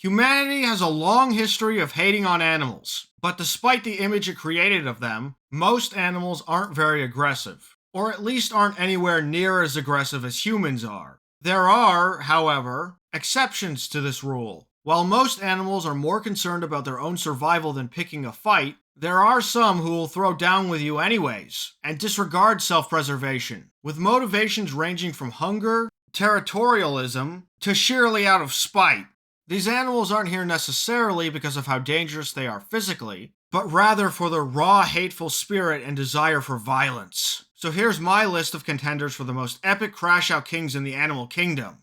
Humanity has a long history of hating on animals, but despite the image it created of them, most animals aren't very aggressive, or at least aren't anywhere near as aggressive as humans are. There are, however, exceptions to this rule. While most animals are more concerned about their own survival than picking a fight, there are some who will throw down with you anyways, and disregard self-preservation, with motivations ranging from hunger, territorialism, to sheerly out of spite. These animals aren't here necessarily because of how dangerous they are physically, but rather for their raw, hateful spirit and desire for violence. So here's my list of contenders for the most epic crash-out kings in the animal kingdom.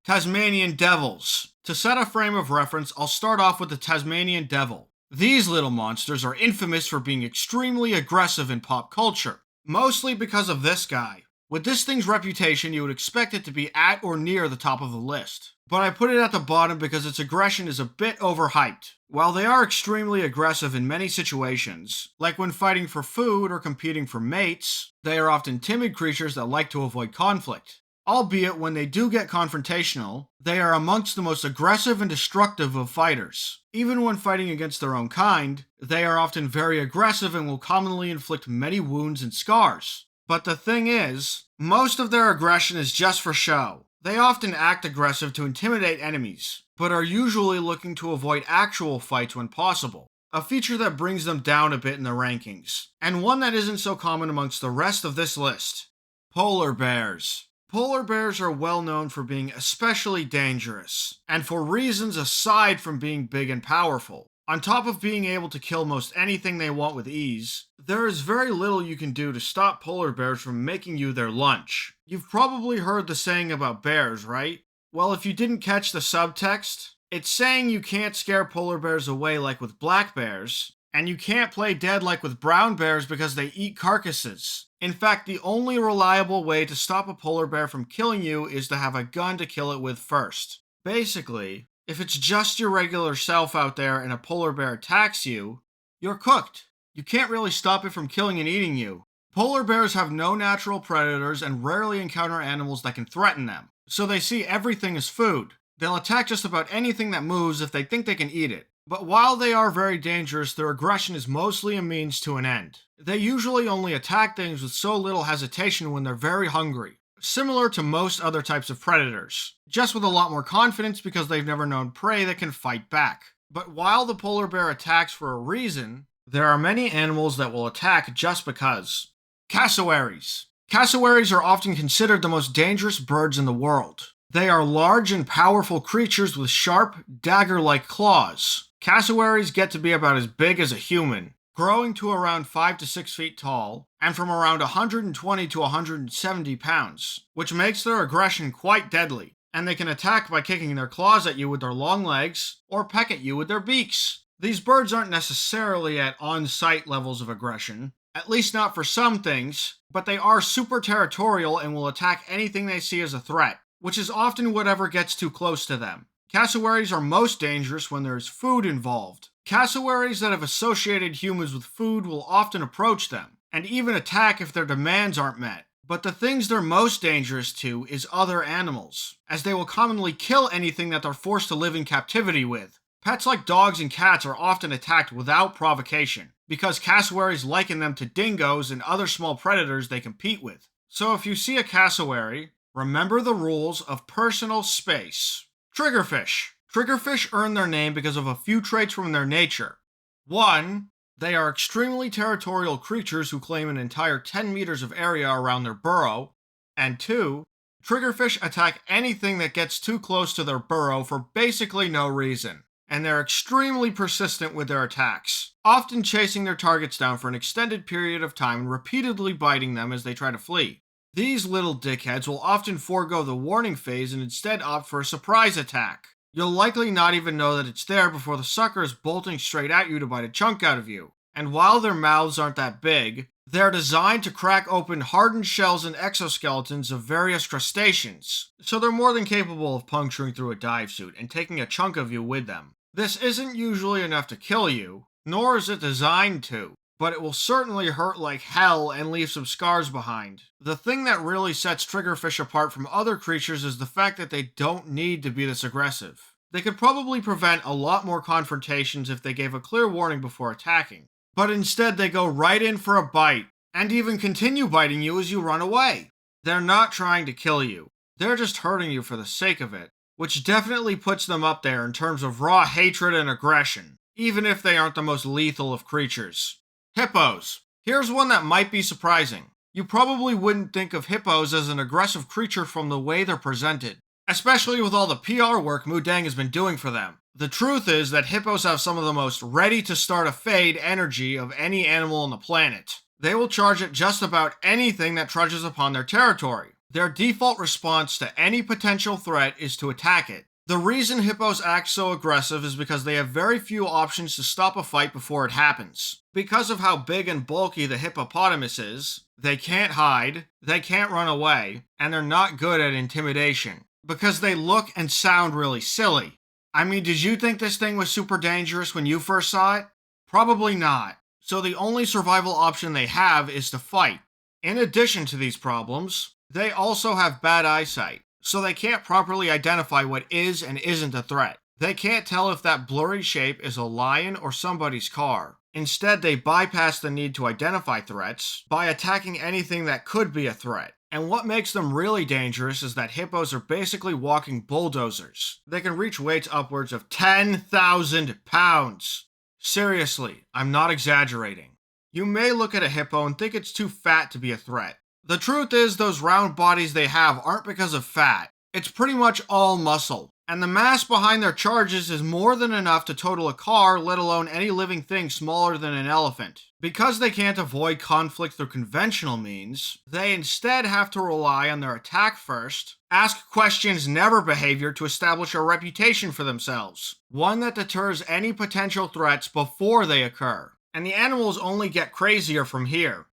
Tasmanian Devils. To set a frame of reference, I'll start off with the Tasmanian Devil. These little monsters are infamous for being extremely aggressive in pop culture, mostly because of this guy. With this thing's reputation, you would expect it to be at or near the top of the list, but I put it at the bottom because its aggression is a bit overhyped. While they are extremely aggressive in many situations, like when fighting for food or competing for mates, they are often timid creatures that like to avoid conflict. Albeit when they do get confrontational, they are amongst the most aggressive and destructive of fighters. Even when fighting against their own kind, they are often very aggressive and will commonly inflict many wounds and scars. But the thing is, most of their aggression is just for show. They often act aggressive to intimidate enemies, but are usually looking to avoid actual fights when possible. A feature that brings them down a bit in the rankings, and one that isn't so common amongst the rest of this list. Polar bears. Polar bears are well known for being especially dangerous, and for reasons aside from being big and powerful. On top of being able to kill most anything they want with ease, there is very little you can do to stop polar bears from making you their lunch. You've probably heard the saying about bears, right? Well, if you didn't catch the subtext, it's saying you can't scare polar bears away like with black bears, and you can't play dead like with brown bears because they eat carcasses. In fact, the only reliable way to stop a polar bear from killing you is to have a gun to kill it with first. Basically, if it's just your regular self out there and a polar bear attacks you, you're cooked. You can't really stop it from killing and eating you. Polar bears have no natural predators and rarely encounter animals that can threaten them, so they see everything as food. They'll attack just about anything that moves if they think they can eat it. But while they are very dangerous, their aggression is mostly a means to an end. They usually only attack things with so little hesitation when they're very hungry, similar to most other types of predators, just with a lot more confidence because they've never known prey that can fight back. But while the polar bear attacks for a reason, there are many animals that will attack just because. Cassowaries. Cassowaries are often considered the most dangerous birds in the world. They are large and powerful creatures with sharp, dagger-like claws. Cassowaries get to be about as big as a human, growing to around 5 to 6 feet tall, and from around 120 to 170 pounds, which makes their aggression quite deadly, and they can attack by kicking their claws at you with their long legs, or peck at you with their beaks. These birds aren't necessarily at on-site levels of aggression, at least not for some things, but they are super territorial and will attack anything they see as a threat, which is often whatever gets too close to them. Cassowaries are most dangerous when there is food involved. Cassowaries that have associated humans with food will often approach them, and even attack if their demands aren't met. But the things they're most dangerous to is other animals, as they will commonly kill anything that they're forced to live in captivity with. Pets like dogs and cats are often attacked without provocation, because cassowaries liken them to dingoes and other small predators they compete with. So if you see a cassowary, remember the rules of personal space. Triggerfish. Triggerfish earn their name because of a few traits from their nature. 1. They are extremely territorial creatures who claim an entire 10 meters of area around their burrow. And 2. Triggerfish attack anything that gets too close to their burrow for basically no reason. And they're extremely persistent with their attacks, often chasing their targets down for an extended period of time and repeatedly biting them as they try to flee. These little dickheads will often forego the warning phase and instead opt for a surprise attack. You'll likely not even know that it's there before the sucker is bolting straight at you to bite a chunk out of you. And while their mouths aren't that big, they're designed to crack open hardened shells and exoskeletons of various crustaceans, so they're more than capable of puncturing through a dive suit and taking a chunk of you with them. This isn't usually enough to kill you, nor is it designed to. but it will certainly hurt like hell and leave some scars behind. The thing that really sets triggerfish apart from other creatures is the fact that they don't need to be this aggressive. They could probably prevent a lot more confrontations if they gave a clear warning before attacking, but instead they go right in for a bite, and even continue biting you as you run away. They're not trying to kill you, they're just hurting you for the sake of it, which definitely puts them up there in terms of raw hatred and aggression, even if they aren't the most lethal of creatures. Hippos. Here's one that might be surprising. You probably wouldn't think of hippos as an aggressive creature from the way they're presented, especially with all the PR work Mudang has been doing for them. The truth is that hippos have some of the most ready to start a fade energy of any animal on the planet. They will charge at just about anything that trudges upon their territory. Their default response to any potential threat is to attack it. The reason hippos act so aggressive is because they have very few options to stop a fight before it happens. Because of how big and bulky the hippopotamus is, they can't hide, they can't run away, and they're not good at intimidation, because they look and sound really silly. I mean, did you think this thing was super dangerous when you first saw it? Probably not. So the only survival option they have is to fight. In addition to these problems, they also have bad eyesight, so they can't properly identify what is and isn't a threat. They can't tell if that blurry shape is a lion or somebody's car. Instead, they bypass the need to identify threats by attacking anything that could be a threat. And what makes them really dangerous is that hippos are basically walking bulldozers. They can reach weights upwards of 10,000 pounds. Seriously, I'm not exaggerating. You may look at a hippo and think it's too fat to be a threat. The truth is, those round bodies they have aren't because of fat. It's pretty much all muscle. And the mass behind their charges is more than enough to total a car, let alone any living thing smaller than an elephant. Because they can't avoid conflict through conventional means, they instead have to rely on their attack first, ask questions never behavior to establish a reputation for themselves, one that deters any potential threats before they occur. And the animals only get crazier from here.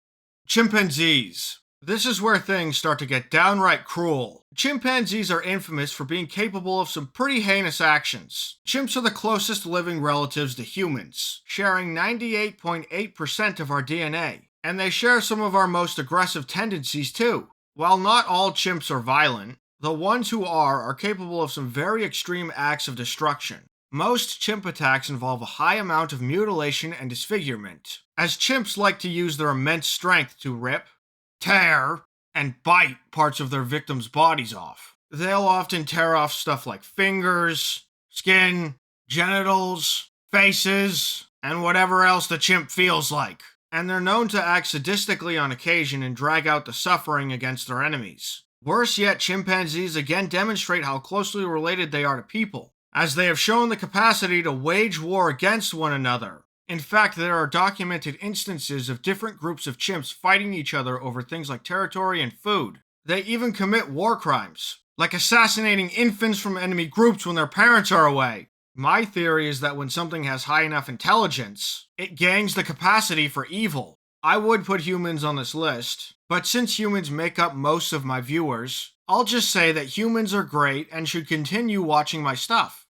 Chimpanzees. This is where things start to get downright cruel. Chimpanzees are infamous for being capable of some pretty heinous actions. Chimps are the closest living relatives to humans, sharing 98.8% of our DNA, and they share some of our most aggressive tendencies too. While not all chimps are violent, the ones who are capable of some very extreme acts of destruction. Most chimp attacks involve a high amount of mutilation and disfigurement, as chimps like to use their immense strength to rip, tear, and bite parts of their victims' bodies off. They'll often tear off stuff like fingers, skin, genitals, faces, and whatever else the chimp feels like. And they're known to act sadistically on occasion and drag out the suffering against their enemies. Worse yet, chimpanzees again demonstrate how closely related they are to people, as they have shown the capacity to wage war against one another. In fact, there are documented instances of different groups of chimps fighting each other over things like territory and food. They even commit war crimes, like assassinating infants from enemy groups when their parents are away. My theory is that when something has high enough intelligence, it gains the capacity for evil. I would put humans on this list, but since humans make up most of my viewers, I'll just say that humans are great and should continue watching my stuff.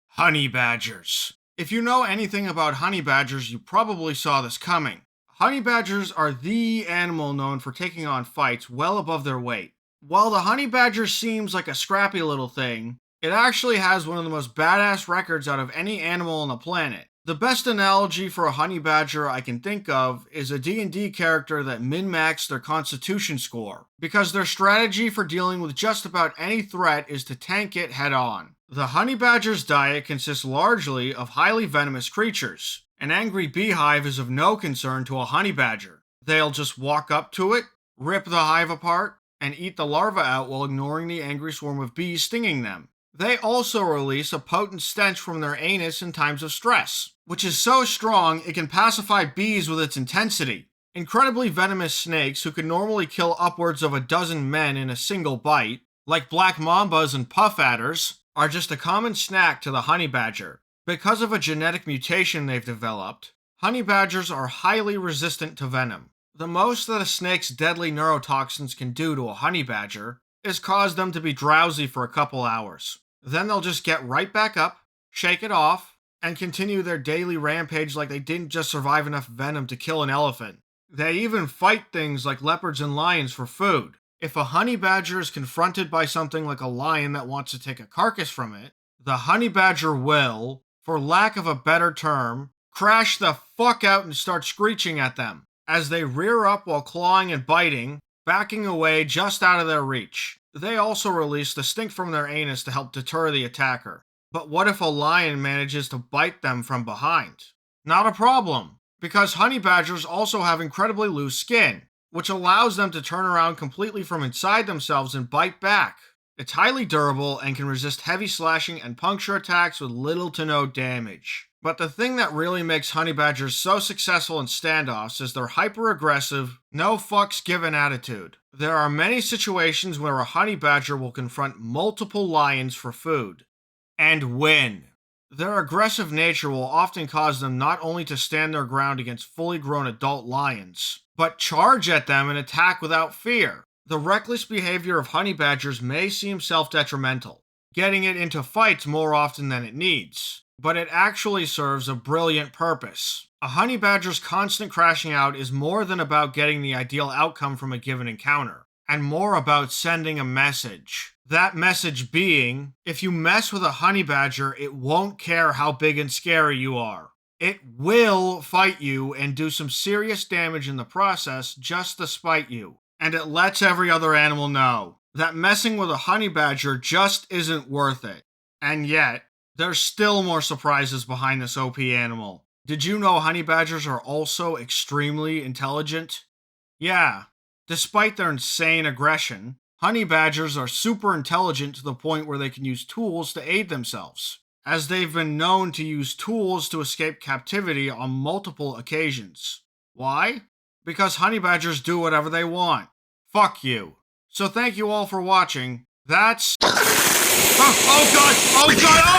Honey badgers. If you know anything about honey badgers, you probably saw this coming. Honey badgers are the animal known for taking on fights well above their weight. While the honey badger seems like a scrappy little thing, it actually has one of the most badass records out of any animal on the planet. The best analogy for a honey badger I can think of is a D&D character that min-maxed their constitution score, because their strategy for dealing with just about any threat is to tank it head on. The honey badger's diet consists largely of highly venomous creatures. An angry beehive is of no concern to a honey badger. They'll just walk up to it, rip the hive apart, and eat the larva out while ignoring the angry swarm of bees stinging them. They also release a potent stench from their anus in times of stress, which is so strong it can pacify bees with its intensity. Incredibly venomous snakes who can normally kill upwards of a dozen men in a single bite, like black mambas and puff adders, are just a common snack to the honey badger. Because of a genetic mutation they've developed, honey badgers are highly resistant to venom. The most that a snake's deadly neurotoxins can do to a honey badger is cause them to be drowsy for a couple hours. Then they'll just get right back up, shake it off, and continue their daily rampage like they didn't just survive enough venom to kill an elephant. They even fight things like leopards and lions for food. If a honey badger is confronted by something like a lion that wants to take a carcass from it, the honey badger will, for lack of a better term, crash the fuck out and start screeching at them as they rear up while clawing and biting, backing away just out of their reach. They also release the stink from their anus to help deter the attacker. But what if a lion manages to bite them from behind? Not a problem, because honey badgers also have incredibly loose skin, which allows them to turn around completely from inside themselves and bite back. It's highly durable and can resist heavy slashing and puncture attacks with little to no damage. But the thing that really makes honey badgers so successful in standoffs is their hyper-aggressive, no fucks given attitude. There are many situations where a honey badger will confront multiple lions for food, and win. Their aggressive nature will often cause them not only to stand their ground against fully grown adult lions, but charge at them and attack without fear. The reckless behavior of honey badgers may seem self-detrimental, getting it into fights more often than it needs, but it actually serves a brilliant purpose. A honey badger's constant crashing out is more than about getting the ideal outcome from a given encounter, and more about sending a message. That message being, if you mess with a honey badger, it won't care how big and scary you are. It will fight you and do some serious damage in the process just to spite you. And it lets every other animal know that messing with a honey badger just isn't worth it. And yet, there's still more surprises behind this OP animal. Did you know honey badgers are also extremely intelligent? Yeah, despite their insane aggression, honey badgers are super intelligent to the point where they can use tools to aid themselves, as they've been known to use tools to escape captivity on multiple occasions. Why? Because honey badgers do whatever they want. Fuck you. So thank you all for watching. That's... Oh god! Oh god!